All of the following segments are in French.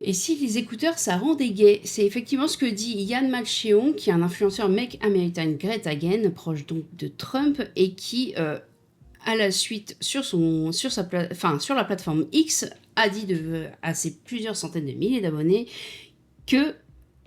Et si les écouteurs, ça rend des gays? C'est effectivement ce que dit Yann Malcheon, qui est un influenceur Make America Great Again, proche donc de Trump, et qui, à la suite, sur la plateforme X, a dit à ses plusieurs centaines de milliers d'abonnés qu'il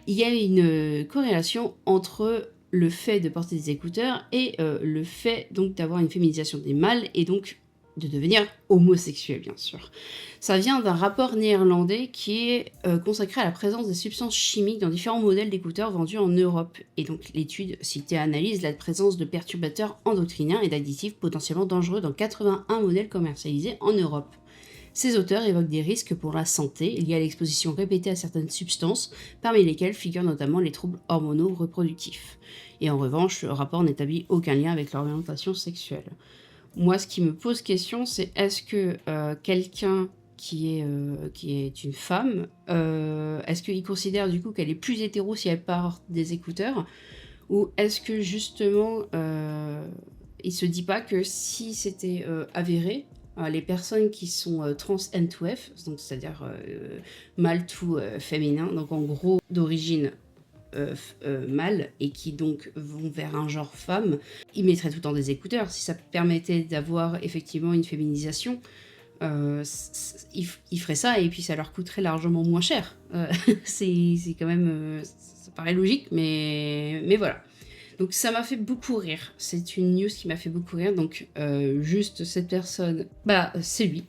y a une corrélation entre le fait de porter des écouteurs et le fait donc d'avoir une féminisation des mâles et donc de devenir homosexuel, bien sûr. Ça vient d'un rapport néerlandais qui est consacré à la présence des substances chimiques dans différents modèles d'écouteurs vendus en Europe. Et donc l'étude citée analyse la présence de perturbateurs endocriniens et d'additifs potentiellement dangereux dans 81 modèles commercialisés en Europe. Ces auteurs évoquent des risques pour la santé liés à l'exposition répétée à certaines substances, parmi lesquelles figurent notamment les troubles hormonaux reproductifs. Et en revanche, le rapport n'établit aucun lien avec l'orientation sexuelle. Moi, ce qui me pose question, c'est est-ce que quelqu'un qui est une femme, est-ce qu'il considère du coup qu'elle est plus hétéro si elle porte des écouteurs? Ou est-ce que justement, il se dit pas que si c'était avéré, les personnes qui sont trans N2F, donc c'est-à-dire mâle tout féminin, donc en gros d'origine mâle et qui donc vont vers un genre femme, ils mettraient tout le temps des écouteurs. Si ça permettait d'avoir effectivement une féminisation, ils feraient ça et puis ça leur coûterait largement moins cher. C'est quand même... ça paraît logique, mais voilà. Donc ça m'a fait beaucoup rire. C'est une news qui m'a fait beaucoup rire. Donc juste cette personne, bah c'est lui.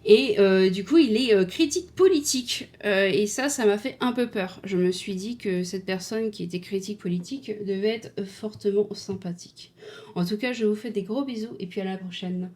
Et du coup, il est critique politique. Et ça m'a fait un peu peur. Je me suis dit que cette personne qui était critique politique devait être fortement sympathique. En tout cas, je vous fais des gros bisous et puis à la prochaine.